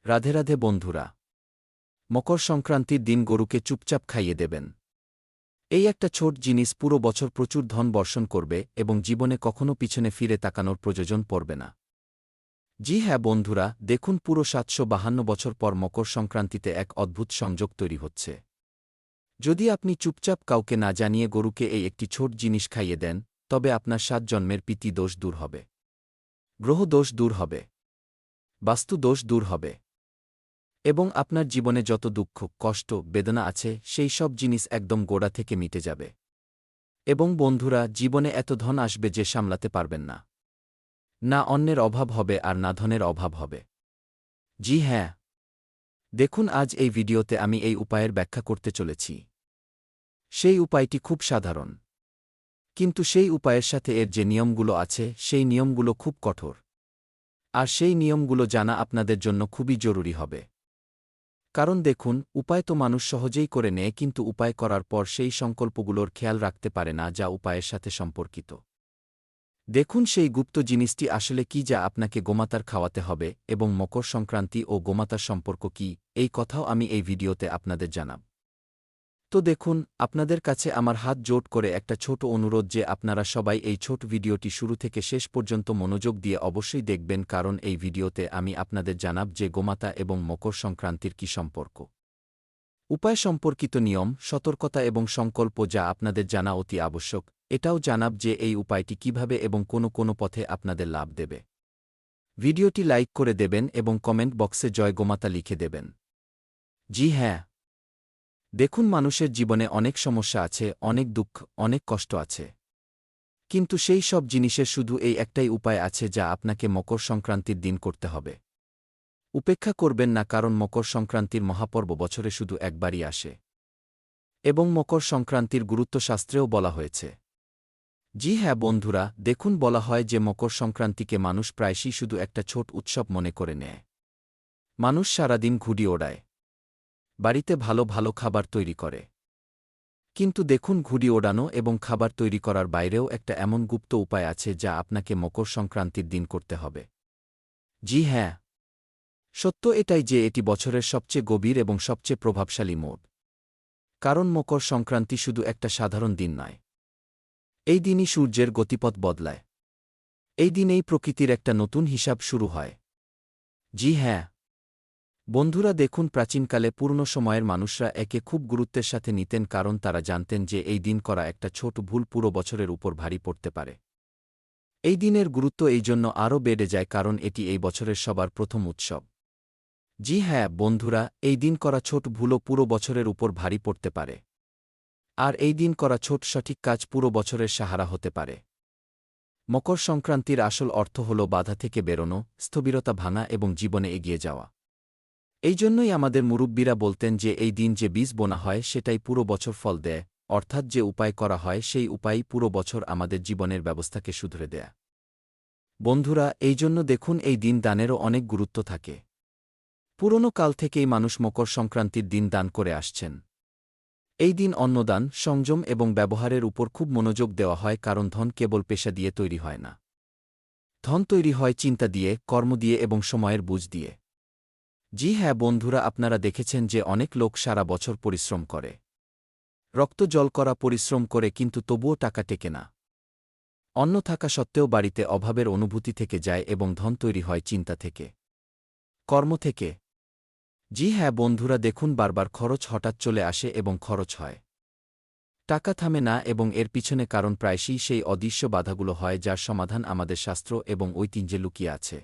রাধে রাধে বন্ধুরা। মকর সংক্রান্তির দিন গরুকে চুপচাপ খাইয়ে দেবেন। এই একটা ছোট জিনিস পুরো বছর প্রচুর ধন বর্ষণ করবে এবং জীবনে কখনো পিছনে ফিরে তাকানোর প্রয়োজন পড়বে না। জি হ্যাঁ বন্ধুরা, দেখুন পুরো ৭৫২ বছর পর মকর সংক্রান্তিতে এক অদ্ভুত সংযোগ তৈরি হচ্ছে। যদি আপনি চুপচাপ কাউকে না জানিয়ে গরুকে এই একটি ছোট জিনিস খাইয়ে দেন, তবে আপনার ৭ জন্মের পিতৃ দোষ দূর হবে, গ্রহ দোষ দূর হবে, বাস্তু দোষ দূর হবে এবং আপনার জীবনে যত দুঃখ, কষ্ট, বেদনা আছে সেই সব জিনিস একদম গোড়া থেকে মিটে যাবে। এবং বন্ধুরা, জীবনে এত ধন আসবে যে সামলাতে পারবেন না। না অন্যের অভাব হবে আর না ধনের অভাব হবে। জি হ্যাঁ, দেখুন আজ এই ভিডিওতে আমি এই উপায়ের ব্যাখ্যা করতে চলেছি। সেই উপায়টি খুব সাধারণ, কিন্তু সেই উপায়ের সাথে এর যে নিয়মগুলো আছে সেই নিয়মগুলো খুব কঠোর। আর সেই নিয়মগুলো জানা আপনাদের জন্য খুবই জরুরি হবে। কারণ দেখুন, উপায় তো মানুষ সহজেই করে নেয়, কিন্তু উপায় করার পর সেই সংকল্পগুলোর খেয়াল রাখতে পারে না যা উপায়ের সাথে সম্পর্কিত। দেখুন সেই গুপ্ত জিনিসটি আসলে কি যা আপনাকে গোমাতার খাওয়াতে হবে, এবং মকর সংক্রান্তি ও গোমাতার সম্পর্ক কি, এই কথাও আমি এই ভিডিওতে আপনাদের জানাব। তো দেখুন, আপনাদের কাছে আমার হাত জোট করে একটা ছোট অনুরোধ যে আপনারা সবাই এই ছোট ভিডিওটি শুরু থেকে শেষ পর্যন্ত মনোযোগ দিয়ে অবশ্যই দেখবেন, কারণ এই ভিডিওতে আমি আপনাদের জানাব যে গোমাতা এবং মকর সংক্রান্তির কি সম্পর্ক, উপায় সম্পর্কিত নিয়ম, সতর্কতা এবং সংকল্প যা আপনাদের জানা অতি আবশ্যক। এটাও জানাব যে এই উপায়টি কিভাবে এবং কোনো পথে আপনাদের লাভ দেবে। ভিডিওটি লাইক করে দেবেন এবং কমেন্ট বক্সে জয় গোমাতা লিখে দেবেন। জি হ্যাঁ, দেখুন মানুষের জীবনে অনেক সমস্যা আছে, অনেক দুঃখ, অনেক কষ্ট আছে। কিন্তু সেই সব জিনিসের শুধু এই একটাই উপায় আছে যা আপনাকে মকর সংক্রান্তির দিন করতে হবে। উপেক্ষা করবেন না, কারণ মকর সংক্রান্তির মহাপর্ব বছরে শুধু একবারই আসে এবং মকর সংক্রান্তির গুরুত্ব শাস্ত্রেও বলা হয়েছে। জি হ্যাঁ বন্ধুরা, দেখুন বলা হয় যে মকর সংক্রান্তিকে মানুষ প্রায়শই শুধু একটা ছোট উৎসব মনে করে নেয়। মানুষ সারাদিন ঘুড়ি ওড়ায়, বাড়িতে ভালো ভালো খাবার তৈরি করে। কিন্তু দেখুন, ঘুড়ি ওড়ানো এবং খাবার তৈরি করার বাইরেও একটা এমন গুপ্ত উপায় আছে যা আপনাকে মকর সংক্রান্তির দিন করতে হবে। জি হ্যাঁ, সত্য এটাই যে এটি বছরের সবচেয়ে গভীর এবং সবচেয়ে প্রভাবশালী মোড়। কারণ মকর সংক্রান্তি শুধু একটা সাধারণ দিন নয়। এই দিনই সূর্যের গতিপথ বদলায়। এই দিনেই প্রকৃতির একটা নতুন হিসাব শুরু হয়। জি হ্যাঁ বন্ধুরা, দেখুন প্রাচীনকালে পুরনো সময়ের মানুষরা একে খুব গুরুত্বের সাথে নিতেন, কারণ তারা জানতেন যে এই দিন করা একটা ছোট ভুল পুরো বছরের উপর ভারী পড়তে পারে। এই দিনের গুরুত্ব এই জন্য আরও বেড়ে যায় কারণ এটি এই বছরের সবার প্রথম উৎসব। জি হ্যাঁ বন্ধুরা, এই দিন করা ছোট ভুলও পুরো বছরের উপর ভারী পড়তে পারে। আর এই দিন করা ছোট সঠিক কাজ পুরো বছরের সাহারা হতে পারে। মকর সংক্রান্তির আসল অর্থ হল বাধা থেকে বেরোনো, স্থবিরতা ভাঙা এবং জীবনে এগিয়ে যাওয়া। এই জন্যই আমাদের মুরব্বীরা বলতেন যে এই দিন যে বীজ বোনা হয় সেটাই পুরো বছর ফল দেয়, অর্থাৎ যে উপায় করা হয় সেই উপায়ই পুরো বছর আমাদের জীবনের ব্যবস্থাকে শুধরে দেয়। বন্ধুরা, এই জন্য দেখুন এই দিন দানেরও অনেক গুরুত্ব থাকে। পুরনো কাল থেকেই মানুষ মকর সংক্রান্তির দিন দান করে আসছেন। এই দিন অন্নদান, সংযম এবং ব্যবহারের উপর খুব মনোযোগ দেওয়া হয়, কারণ ধন কেবল পেশা দিয়ে তৈরি হয় না। ধন তৈরি হয় চিন্তা দিয়ে, কর্ম দিয়ে এবং সময়ের বুঝ দিয়ে। জি হ্যাঁ বন্ধুরা, আপনারা দেখেছেন যে অনেক লোক সারা বছর পরিশ্রম করে, রক্ত জল করা পরিশ্রম করে, কিন্তু তবুও টাকা টেকে না। অন্ন থাকা সত্ত্বেও বাড়িতে অভাবের অনুভূতি থেকে যায় এবং ধন তৈরি হয় চিন্তা থেকে, কর্ম থেকে। জি হ্যাঁ বন্ধুরা, দেখুন বারবার খরচ হঠাৎ চলে আসে এবং খরচ হয়, টাকা থামে না, এবং এর পিছনে কারণ প্রায়শই সেই অদৃশ্য বাধাগুলো হয় যার সমাধান আমাদের শাস্ত্র এবং ঐতিহ্যে লুকিয়ে আছে।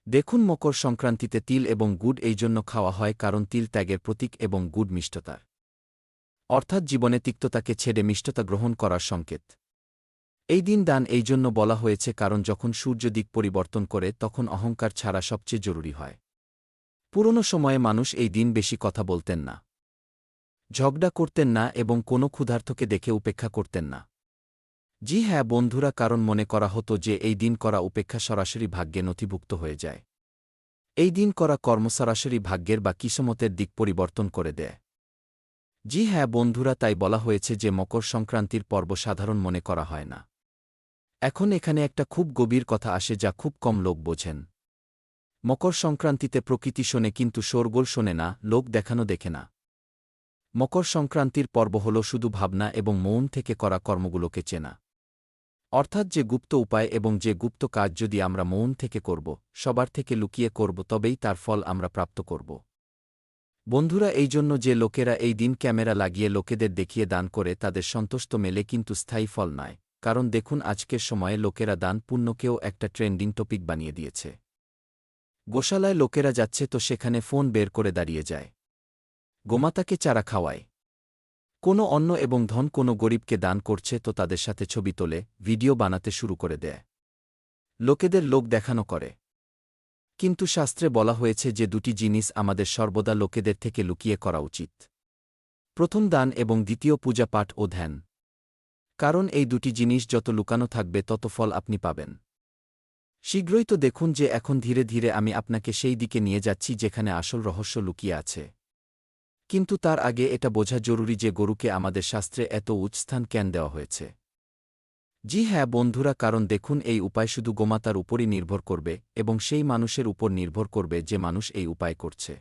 দেখুন মকর সংক্রান্তিতে তিল এবং গুড় এই জন্য খাওয়া হয় কারণ তিল ত্যাগের প্রতীক এবং গুড় মিষ্টতার, অর্থাৎ জীবনে তিক্ততাকে ছেড়ে মিষ্টতা গ্রহণ করার সংকেত। এই দিন দান এই জন্য বলা হয়েছে কারণ যখন সূর্য দিক পরিবর্তন করে তখন অহংকার ছাড়া সবচেয়ে জরুরি হয়। পুরনো সময়ে মানুষ এই দিন বেশি কথা বলতেন না, ঝগড়া করতেন না এবং কোনো ক্ষুধার্তকে দেখে উপেক্ষা করতেন না। জি হ্যাঁ বন্ধুরা, কারণ মনে করা হতো যে এই দিন করা উপেক্ষা সরাসরি ভাগ্যে নথিভুক্ত হয়ে যায়। এই দিন করা কর্ম সরাসরি ভাগ্যের বা কিসমতের দিক পরিবর্তন করে দেয়। জি হ্যাঁ বন্ধুরা, তাই বলা হয়েছে যে মকর সংক্রান্তির পর্ব সাধারণ মনে করা হয় না। এখন এখানে একটা খুব গভীর কথা আসে যা খুব কম লোক বোঝেন। মকর সংক্রান্তিতে প্রকৃতি শোনে কিন্তু শোরগোল শোনে না, লোক দেখানো দেখে না। মকর সংক্রান্তির পর্ব হল শুধু ভাবনা এবং মৌন থেকে করা কর্মগুলোকে চেনা। অর্থাৎ যে গুপ্ত উপায় এবং যে গুপ্ত কাজ যদি আমরা মৌন থেকে করব, সবার থেকে লুকিয়ে করব, তবেই তার ফল আমরা প্রাপ্ত করব। বন্ধুরা, এই জন্য যে লোকেরা এই দিন ক্যামেরা লাগিয়ে লোকেদের দেখিয়ে দান করে তাদের সন্তুষ্ট মেলে কিন্তু স্থায়ী ফল নয়। কারণ দেখুন, আজকের সময়ে লোকেরা দান পুণ্যকেও একটা ট্রেন্ডিং টপিক বানিয়ে দিয়েছে। গোশালায় লোকেরা যাচ্ছে তো সেখানে ফোন বের করে দাঁড়িয়ে যায়। গোমাতাকে চারা খাওয়ায়। কোনো অন্ন এবং ধন কোনো গরিবকে দান করছে তো তাদের সাথে ছবি তোলে, ভিডিও বানাতে শুরু করে দেয়। লোকেদের লোক দেখানো করে। কিন্তু শাস্ত্রে বলা হয়েছে যে দুটি জিনিস আমাদের সর্বদা লোকেদের থেকে লুকিয়ে করা উচিত। প্রথম দান এবং দ্বিতীয় পূজা পাঠ ও ধ্যান। কারণ এই দুটি জিনিস যত লুকানো থাকবে তত ফল আপনি পাবেন। শীঘ্রই তো দেখুন যে এখন ধীরে ধীরে আমি আপনাকে সেই দিকে নিয়ে যাচ্ছি যেখানে আসল রহস্য লুকিয়ে আছে। কিন্তু তার আগে এটা বোঝা জরুরি যে গরুকে আমাদের শাস্ত্রে এত উচ্চ স্থান কেন দেওয়া হয়েছে। জি হ্যাঁ বন্ধুরা, কারণ দেখুন, এই উপায় শুধু গোমাতার উপরই নির্ভর করবে এবং সেই মানুষের উপর নির্ভর করবে যে মানুষ এই উপায় করছে।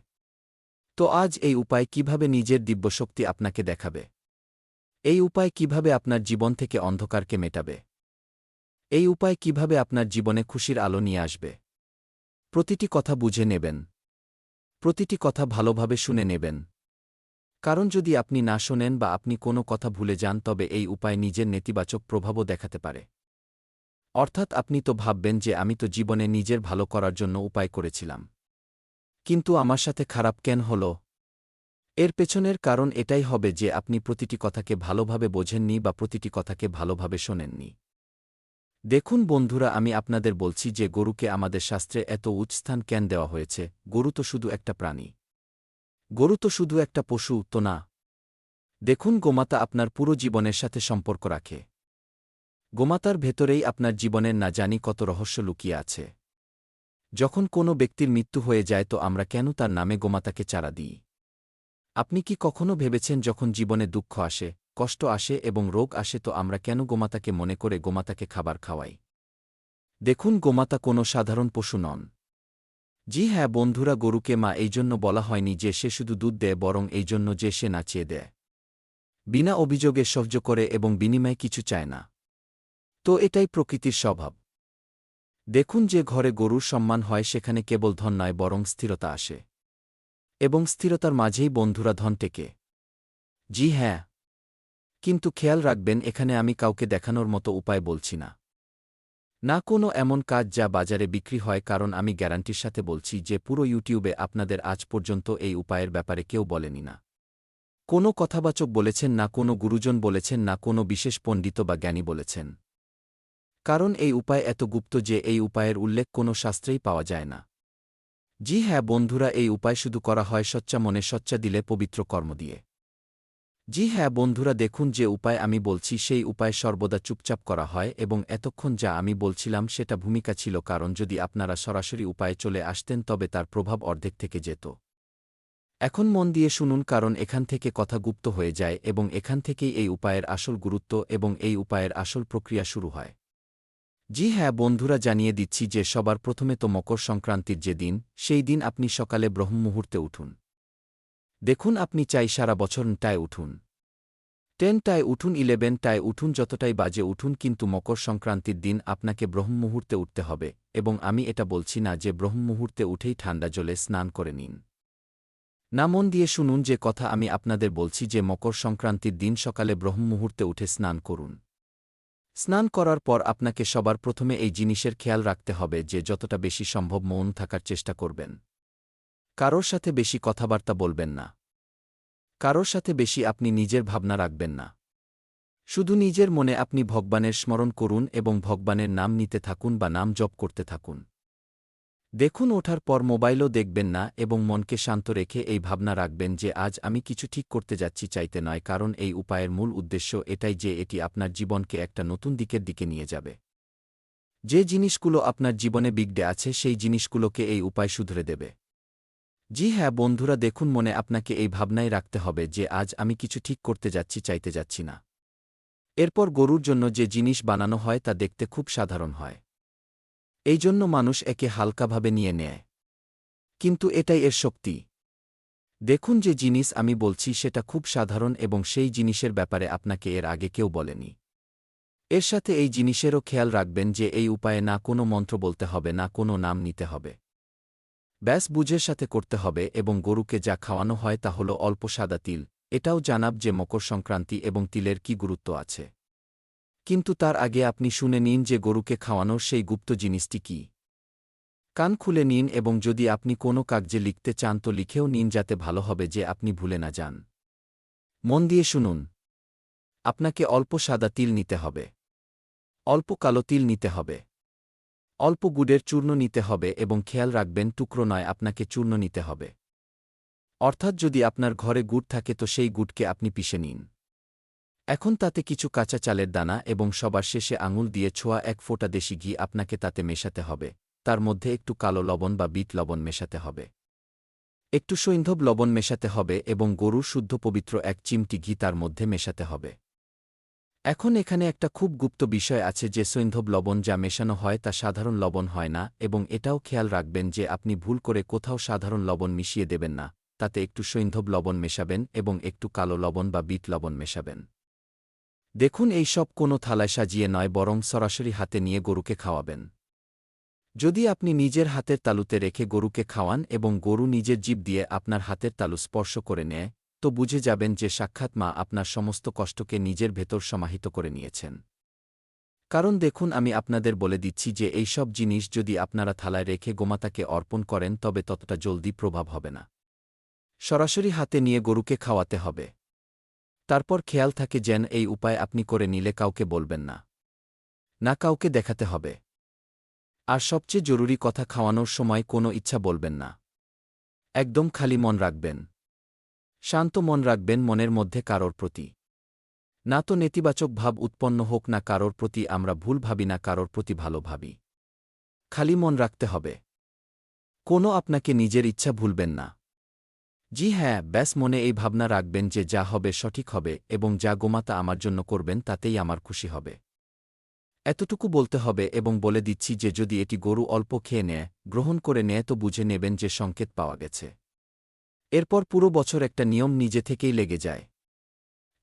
তো আজ এই উপায় কিভাবে নিজের দিব্যশক্তি আপনাকে দেখাবে? এই উপায় কিভাবে আপনার জীবন থেকে অন্ধকারকে মেটাবে? এই উপায় কিভাবে আপনার জীবনে খুশির আলো নিয়ে আসবে? প্রতিটি কথা বুঝে নেবেন। প্রতিটি কথা ভালোভাবে শুনে নেবেন। কারণ যদি আপনি না শোনেন বা আপনি কোনো কথা ভুলে যান তবে এই উপায় নিজের নেতিবাচক প্রভাবও দেখাতে পারে। অর্থাৎ আপনি তো ভাববেন যে আমি তো জীবনে নিজের ভালো করার জন্য উপায় করেছিলাম, কিন্তু আমার সাথে খারাপ কেন হল? এর পেছনের কারণ এটাই হবে যে আপনি প্রতিটি কথাকে ভালোভাবে বোঝেননি বা প্রতিটি কথাকে ভালোভাবে শোনেননি। দেখুন বন্ধুরা, আমি আপনাদের বলছি যে গরুকে আমাদের শাস্ত্রে এত উচ্চ স্থান কেন দেওয়া হয়েছে। গরু তো শুধু একটা প্রাণী। গরু তো শুধু একটা পশু তো না। দেখুন, গোমাতা আপনার পুরো জীবনের সাথে সম্পর্ক রাখে। গোমাতার ভেতরেই আপনার জীবনের না জানি কত রহস্য লুকিয়ে আছে। যখন কোনো ব্যক্তির মৃত্যু হয়ে যায় তো আমরা কেন তার নামে গোমাতাকে চারা দিই? আপনি কি কখনো ভেবেছেন যখন জীবনে দুঃখ আসে, কষ্ট আসে এবং রোগ আসে তো আমরা কেন গোমাতাকে মনে করে গোমাতাকে খাবার খাওয়াই? দেখুন, গোমাতা কোনো সাধারণ পশু নন। জি হ্যাঁ বন্ধুরা, গরুকে মা এই জন্য বলা হয়নি যে সে শুধু দুধ দেয়, বরং এই জন্য যে সে নাচিয়ে দেয়, বিনা অভিযোগে সহ্য করে এবং বিনিময়ে কিছু চায় না। তো এটাই প্রকৃতির স্বভাব। দেখুন, যে ঘরে গরুর সম্মান হয় সেখানে কেবল ধন নয় বরং স্থিরতা আসে। এবং স্থিরতার মাঝেই বন্ধুরা ধন টেকে। জি হ্যাঁ। কিন্তু খেয়াল রাখবেন, এখানে আমি কাউকে দেখানোর মতো উপায় বলছি না। না কোনো এমন কাজ যা বাজারে বিক্রি হয়, কারণ আমি গ্যারান্টির সাথে বলছি যে পুরো ইউটিউবে আপনাদের আজ পর্যন্ত এই উপায়ের ব্যাপারে কেউ বলেনি না। কোনো কথাবাচক বলেছেন না, কোনো গুরুজন বলেছেন না, কোনো বিশেষ পণ্ডিত বা জ্ঞানী বলেছেন। কারণ এই উপায় এত গুপ্ত যে এই উপায়ের উল্লেখ কোনো শাস্ত্রেই পাওয়া যায় না। জি হ্যাঁ বন্ধুরা, এই উপায় শুধু করা হয় সচ্চা মনে, সচ্চা দিলে, পবিত্র কর্ম দিয়ে। জি হ্যাঁ বন্ধুরা, দেখুন, যে উপায় আমি বলছি সেই উপায় সর্বদা চুপচাপ করা হয় এবং এতক্ষণ যা আমি বলছিলাম সেটা ভূমিকা ছিল, কারণ যদি আপনারা সরাসরি উপায়ে চলে আসতেন তবে তার প্রভাব অর্ধেক থেকে যেত। এখন মন দিয়ে শুনুন, কারণ এখান থেকে কথা গুপ্ত হয়ে যায় এবং এখান থেকেই এই উপায়ের আসল গুরুত্ব এবং এই উপায়ের আসল প্রক্রিয়া শুরু হয়। জি হ্যাঁ বন্ধুরা, জানিয়ে দিচ্ছি যে সবার প্রথমে তো মকর সংক্রান্তির যে দিন, সেই দিন আপনি সকালে ব্রহ্ম মুহূর্তে উঠুন। দেখুন, আপনি চাই সারা বছর টায় উঠুন, 10টায় উঠুন, 11টায় উঠুন, যতটাই বাজে উঠুন, কিন্তু মকর সংক্রান্তির দিন আপনাকে ব্রহ্ম মুহূর্তে উঠতে হবে। এবং আমি এটা বলছি না যে ব্রহ্ম মুহূর্তে উঠেই ঠান্ডা জলে স্নান করে নিন। না, মন দিয়ে শুনুন যে কথা আমি আপনাদের বলছি, যে মকর সংক্রান্তির দিন সকালে ব্রহ্ম মুহূর্তে উঠে স্নান করুন। স্নান করার পর আপনাকে সবার প্রথমে এই জিনিসের খেয়াল রাখতে হবে যে যতটা বেশি সম্ভব মৌন থাকার চেষ্টা করবেন। কারোর সাথে বেশি কথাবার্তা বলবেন না। কারোর সাথে বেশি আপনি নিজের ভাবনা রাখবেন না। শুধু নিজের মনে আপনি ভগবানের স্মরণ করুন এবং ভগবানের নাম নিতে থাকুন বা নাম জপ করতে থাকুন। দেখুন, ওঠার পর মোবাইলও দেখবেন না এবং মনকে শান্ত রেখে এই ভাবনা রাখবেন যে আজ আমি কিছু ঠিক করতে যাচ্ছি, চাইতে নয়, কারণ এই উপায়ের মূল উদ্দেশ্য এটাই যে এটি আপনার জীবনকে একটা নতুন দিকের দিকে নিয়ে যাবে। যে জিনিসগুলো আপনার জীবনে বিগড়ে আছে সেই জিনিসগুলোকে এই উপায় শুধরে দেবে। জি হ্যাঁ বন্ধুরা, দেখুন, মনে আপনাকে এই ভাবনাই রাখতে হবে যে আজ আমি কিছু ঠিক করতে যাচ্ছি, চাইতে যাচ্ছি না। এরপর গরুর জন্য যে জিনিস বানানো হয় তা দেখতে খুব সাধারণ হয়। এই জন্য মানুষ একে হালকাভাবে নিয়ে নেয়। কিন্তু এটাই এর শক্তি। দেখুন, যে জিনিস আমি বলছি সেটা খুব সাধারণ এবং সেই জিনিসের ব্যাপারে আপনাকে এর আগে কেউ বলেনি। এর সাথে এই জিনিসেরও খেয়াল রাখবেন যে এই উপায়ে না কোনো মন্ত্র বলতে হবে, না কোনো নাম নিতে হবে। ব্যাস বুঝের সাথে করতে হবে এবং গরুকে যা খাওয়ানো হয় তা হল অল্প সাদা তিল। এটাও জানাব যে মকর সংক্রান্তি এবং তিলের কি গুরুত্ব আছে। কিন্তু তার আগে আপনি শুনে নিন যে গরুকে খাওয়ানোর সেই গুপ্ত জিনিসটি কি। কান খুলে নিন এবং যদি আপনি কোনো কাগজে লিখতে চান তো লিখেও নিন, যাতে ভালো হবে যে আপনি ভুলে না যান। মন দিয়ে শুনুন। আপনাকে অল্প সাদা তিল নিতে হবে, অল্প কালো তিল নিতে হবে, অল্প গুড়ের চূর্ণ নিতে হবে এবং খেয়াল রাখবেন টুকরো নয়, আপনাকে চূর্ণ নিতে হবে। অর্থাৎ যদি আপনার ঘরে গুড় থাকে তো সেই গুড়কে আপনি পিষে নিন। এখন তাতে কিছু কাঁচা চালের দানা এবং সবার শেষে আঙুল দিয়ে ছোঁয়া এক ফোঁটা দেশি ঘি আপনাকে তাতে মেশাতে হবে। তার মধ্যে একটু কালো লবণ বা বিট লবণ মেশাতে হবে, একটু সৈন্ধব লবণ মেশাতে হবে এবং গরুর শুদ্ধ পবিত্র এক চিমটি ঘি তার মধ্যে মেশাতে হবে। এখন এখানে একটা খুব গুপ্ত বিষয় আছে যে সৈন্ধব লবণ যা মেশানো হয় তা সাধারণ লবণ হয় না, এবং এটাও খেয়াল রাখবেন যে আপনি ভুল করে কোথাও সাধারণ লবণ মিশিয়ে দেবেন না। তাতে একটু সৈন্ধব লবণ মেশাবেন এবং একটু কালো লবণ বা বিট লবণ মেশাবেন। দেখুন, এই সব কোনো থালায় সাজিয়ে নয়, বরং সরাসরি হাতে নিয়ে গরুকে খাওয়াবেন। যদি আপনি নিজের হাতের তালুতে রেখে গরুকে খাওয়ান এবং গরু নিজের জিভ দিয়ে আপনার হাতের তালু স্পর্শ করে নেয়, তো বুঝে যাবেন যে সাক্ষাৎ মা আপনার সমস্ত কষ্টকে নিজের ভেতর সমাহিত করে নিয়েছেন। কারণ দেখুন, আমি আপনাদের বলে দিচ্ছি যে এই সব জিনিস যদি আপনারা থালায় রেখে গোমাতাকে অর্পণ করেন তবে ততটা জলদি প্রভাব হবে না। সরাসরি হাতে নিয়ে গরুকে খাওয়াতে হবে। তারপর খেয়াল থাকে যেন এই উপায় আপনি করে নিলে কাউকে বলবেন না, না কাউকে দেখাতে হবে। আর সবচেয়ে জরুরি কথা, খাওয়ানোর সময় কোনো ইচ্ছা বলবেন না। একদম খালি মন রাখবেন, শান্ত মন রাখবেন মনের মধ্যে কারোর প্রতি। না তো নেতিবাচক ভাব উৎপন্ন হোক, না কারোর প্রতি আমরা ভুল ভাবি, না কারোর প্রতি ভালো ভাবি। খালি মন রাখতে হবে। কোনো আপনাকে নিজের ইচ্ছা ভুলবেন না। জি হ্যাঁ, ব্যাস মনে এই ভাবনা রাখবেন যে যা হবে সঠিক হবে এবং যা গোমাতা আমার জন্য করবেন তাতেই আমার খুশি হবে। এতটুকু বলতে হবে এবং বলে দিচ্ছি যে যদি এটি গরু অল্প খেয়ে নেয়, গ্রহণ করে নেয় তো বুঝে নেবেন যে সংকেত পাওয়া গেছে। এরপর পুরো বছর একটা নিয়ম নিজে থেকেই লেগে যায়।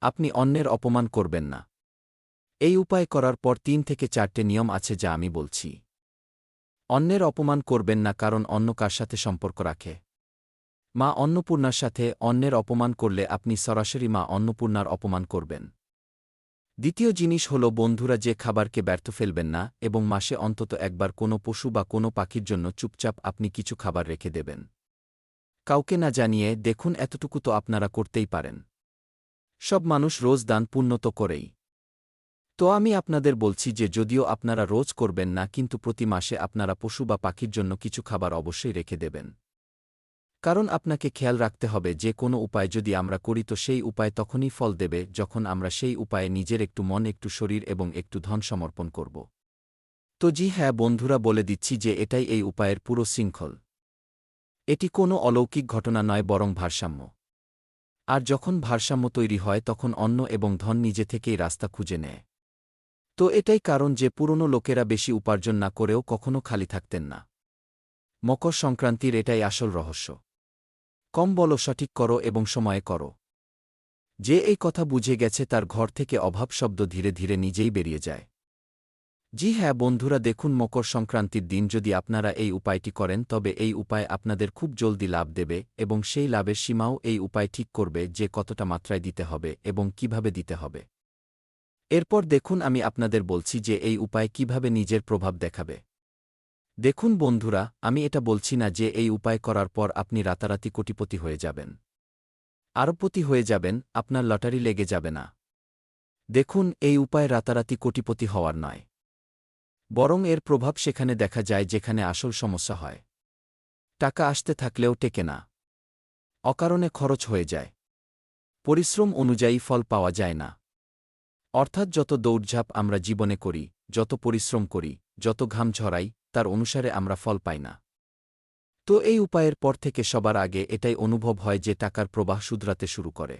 আপনি অন্যের অপমান করবেন না। এই উপায় করার পর ৩ থেকে ৪টে নিয়ম আছে যা আমি বলছি। অন্যের অপমান করবেন না, কারণ অন্য কার সাথে সম্পর্ক রাখে? মা অন্নপূর্ণার সাথে। অন্যের অপমান করলে আপনি সরাসরি মা অন্নপূর্ণার অপমান করবেন। দ্বিতীয় জিনিস হল, বন্ধুরা, যে খাবারকে ব্যর্থ ফেলবেন না এবং মাসে অন্তত একবার কোনো পশু বা কোনো পাখির জন্য চুপচাপ আপনি কিছু খাবার রেখে দেবেন, কাউকে না জানিয়ে। দেখুন, এতটুকু তো আপনারা করতেই পারেন। সব মানুষ রোজ দান পুণ্য তো করেই। তো আমি আপনাদের বলছি যে যদিও আপনারা রোজ করবেন না, কিন্তু প্রতি মাসে আপনারা পশু বা পাখির জন্য কিছু খাবার অবশ্যই রেখে দেবেন। কারণ আপনাকে খেয়াল রাখতে হবে যে কোনো উপায় যদি আমরা করি তো সেই উপায় তখনই ফল দেবে যখন আমরা সেই উপায়ে নিজের একটু মন, একটু শরীর এবং একটু ধন সমর্পণ করব। তো জি হ্যাঁ বন্ধুরা, বলে দিচ্ছি যে এটাই এই উপায়ের পুরো শৃঙ্খল। এটি কোনো অলৌকিক ঘটনা নয়, বরং ভারসাম্য। আর যখন ভারসাম্য তৈরি হয় তখন অন্ন এবং ধন নিজে থেকেই রাস্তা খুঁজে নেয়। তো এটাই কারণ যে পুরনো লোকেরা বেশি উপার্জন না করেও কখনো খালি থাকতেন না। মকর সংক্রান্তির এটাই আসল রহস্য। কম বলো, সঠিক করো এবং সময়ে করো। যে এই কথা বুঝে গেছে তার ঘর থেকে অভাব শব্দ ধীরে ধীরে নিজেই বেরিয়ে যায়। জি হ্যাঁ বন্ধুরা, দেখুন, মকর সংক্রান্তির দিন যদি আপনারা এই উপায়টি করেন তবে এই উপায় আপনাদের খুব জলদি লাভ দেবে এবং সেই লাভের সীমাও এই উপায় ঠিক করবে যে কতটা মাত্রায় দিতে হবে এবং কিভাবে দিতে হবে। এরপর দেখুন, আমি আপনাদের বলছি যে এই উপায় কিভাবে নিজের প্রভাব দেখাবে। দেখুন বন্ধুরা, আমি এটা বলছি না যে এই উপায় করার পর আপনি রাতারাতি কোটিপতি হয়ে যাবেন, আরবপতি হয়ে যাবেন, আপনার লটারি লেগে যাবে না। দেখুন, এই উপায় রাতারাতি কোটিপতি হওয়ার নয়, বরং এর প্রভাব সেখানে দেখা যায় যেখানে আসল সমস্যা হয়। টাকা আসতে থাকলেও টেকে না, অকারণে খরচ হয়ে যায়, পরিশ্রম অনুযায়ী ফল পাওয়া যায় না। অর্থাৎ যত দৌড়ঝাঁপ আমরা জীবনে করি, যত পরিশ্রম করি, যত ঘাম ঝরাই, তার অনুসারে আমরা ফল পাই না। তো এই উপায়ের পর থেকে সবার আগে এটাই অনুভব হয় যে টাকার প্রবাহ শুধরাতে শুরু করে।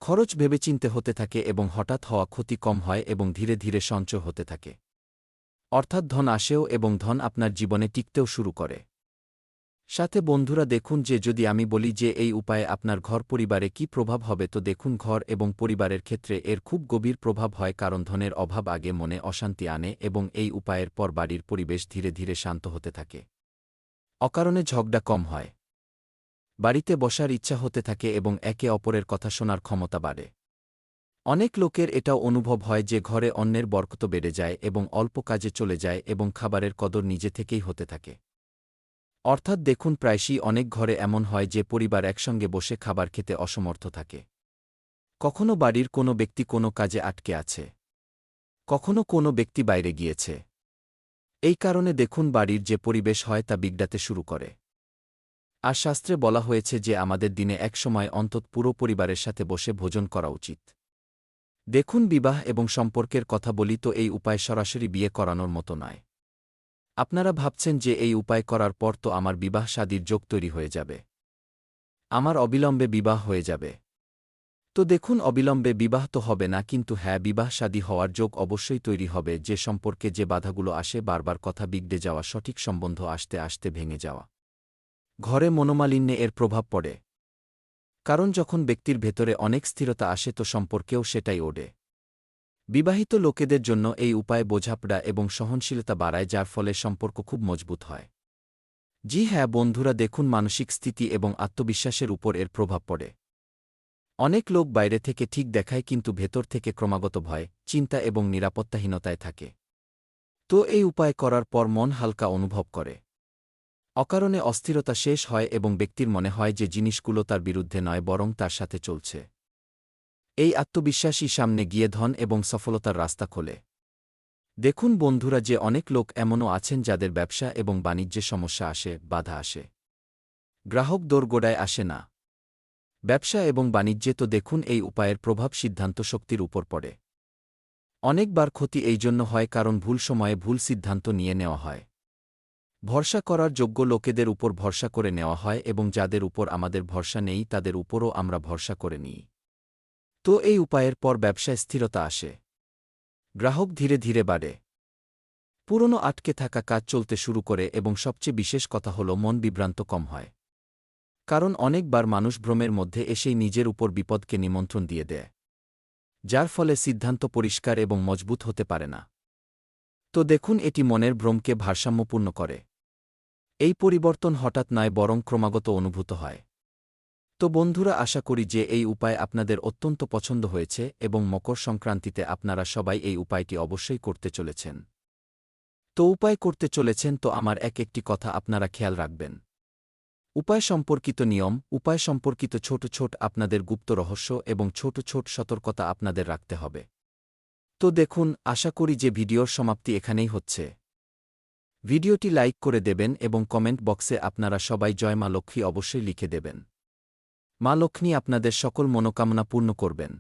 খরচ ভেবেচিন্তে হতে থাকে এবং হঠাৎ হওয়া ক্ষতি কম হয় এবং ধীরে ধীরে সঞ্চয় হতে থাকে। অর্থাৎ ধন আসেও এবং ধন আপনার জীবনে টিকতেও শুরু করে। সাথে বন্ধুরা দেখুন যে যদি আমি বলি যে এই উপায়ে আপনার ঘর পরিবারে কি প্রভাব হবে, তো দেখুন ঘর এবং পরিবারের ক্ষেত্রে এর খুব গভীর প্রভাব হয়, কারণ ধনের অভাব আগে মনে অশান্তি আনে এবং এই উপায়ের পর বাড়ির পরিবেশ ধীরে ধীরে শান্ত হতে থাকে। অকারণে ঝগড়া কম হয়, বাড়িতে বসার ইচ্ছা হতে থাকে এবং একে অপরের কথা শোনার ক্ষমতা বাড়ে। অনেক লোকের এটাও অনুভব হয় যে ঘরে অন্যের বরকত বেড়ে যায় এবং অল্প কাজে চলে যায় এবং খাবারের কদর নিজে থেকেই হতে থাকে। অর্থাৎ দেখুন প্রায়শই অনেক ঘরে এমন হয় যে পরিবার একসঙ্গে বসে খাবার খেতে অসমর্থ থাকে। কখনো বাড়ির কোনো ব্যক্তি কোনো কাজে আটকে আছে, কখনো কোনো ব্যক্তি বাইরে গিয়েছে। এই কারণে দেখুন বাড়ির যে পরিবেশ হয় তা বিগড়াতে শুরু করে। আর শাস্ত্রে বলা হয়েছে যে আমাদের দিনে এক সময় অন্তত পুরো পরিবারের সাথে বসে ভোজন করা উচিত। দেখুন বিবাহ এবং সম্পর্কের কথা বলি, তো এই উপায় সরাসরি বিয়ে করানোর মতো নয়। আপনারা ভাবছেন যে এই উপায় করার পর তো আমার বিবাহ শাদীর যোগ তৈরি হয়ে যাবে, আমার অবিলম্বে বিবাহ হয়ে যাবে। তো দেখুন অবিলম্বে বিবাহ তো হবে না, কিন্তু হ্যাঁ, বিবাহ শাদী হওয়ার যোগ অবশ্যই তৈরি হবে। যে সম্পর্কে যে বাধাগুলো আসে, বারবার কথা বিগড়ে যাওয়া, সঠিক সম্বন্ধ আসতে আসতে ভেঙে যাওয়া, ঘরে মনোমালিন্যে এর প্রভাব পড়ে। কারণ যখন ব্যক্তির ভেতরে অনেক স্থিরতা আসে তো সম্পর্কেও সেটাই ওঠে। বিবাহিত লোকেদের জন্য এই উপায় বোঝাপড়া এবং সহনশীলতা বাড়ায়, যার ফলে সম্পর্ক খুব মজবুত হয়। জি হ্যাঁ বন্ধুরা, দেখুন মানসিক স্থিতি এবং আত্মবিশ্বাসের উপর এর প্রভাব পড়ে। অনেক লোক বাইরে থেকে ঠিক দেখায় কিন্তু ভেতর থেকে ক্রমাগত ভয়, চিন্তা এবং নিরাপত্তাহীনতায় থাকে। তো এই উপায় করার পর মন হালকা অনুভব করে, অকারণে অস্থিরতা শেষ হয় এবং ব্যক্তির মনে হয় যে জিনিসগুলো তার বিরুদ্ধে নয় বরং তার সাথে চলছে। এই আত্মবিশ্বাসই সামনে গিয়ে ধন এবং সফলতার রাস্তা খোলে। দেখুন বন্ধুরা যে অনেক লোক এমনও আছেন যাদের ব্যবসা এবং বাণিজ্যে সমস্যা আসে, বাধা আসে, গ্রাহক দোরগোড়ায় আসে না। ব্যবসা এবং বাণিজ্যে তো দেখুন এই উপায়ের প্রভাব সিদ্ধান্ত শক্তির উপর পড়ে। অনেকবার ক্ষতি এই জন্য হয় কারণ ভুল সময়ে ভুল সিদ্ধান্ত নিয়ে নেওয়া হয়। ভরসা করার যোগ্য লোকেদের উপর ভরসা করে নেওয়া হয় এবং যাদের উপর আমাদের ভরসা নেই তাদের উপরও আমরা ভরসা করে নিই। তো এই উপায়ের পর ব্যবসায় স্থিরতা আসে, গ্রাহক ধীরে ধীরে বাড়ে, পুরনো আটকে থাকা কাজ চলতে শুরু করে এবং সবচেয়ে বিশেষ কথা হল মন বিভ্রান্ত কম হয়। কারণ অনেকবার মানুষ ভ্রমের মধ্যে এসেই নিজের উপর বিপদকে নিমন্ত্রণ দিয়ে দেয়, যার ফলে সিদ্ধান্ত পরিষ্কার এবং মজবুত হতে পারে না। তো দেখুন এটি মনের ভ্রমকে ভারসাম্যপূর্ণ করে। এই পরিবর্তন হঠাৎ নয় বরং ক্রমাগত অনুভূত হয়। তো বন্ধুরা, আশা করি যে এই উপায় আপনাদের অত্যন্ত পছন্দ হয়েছে এবং মকর সংক্রান্তিতে আপনারা সবাই এই উপায়টি অবশ্যই করতে চলেছেন। তো উপায় করতে চলেছেন তো আমার একটি কথা আপনারা খেয়াল রাখবেন। উপায় সম্পর্কিত নিয়ম, উপায় সম্পর্কিত ছোট ছোট আপনাদের গুপ্ত রহস্য এবং ছোট ছোট সতর্কতা আপনাদের রাখতে হবে। তো দেখুন, আশা করি যে ভিডিওর সমাপ্তি এখানেই হচ্ছে। ভিডিওটি লাইক করে দেবেন এবং কমেন্ট বক্সে আপনারা সবাই জয় মা লক্ষ্মী অবশ্যই লিখে দেবেন। মা লক্ষ্মী আপনাদের সকল মনোকামনা পূর্ণ করবেন।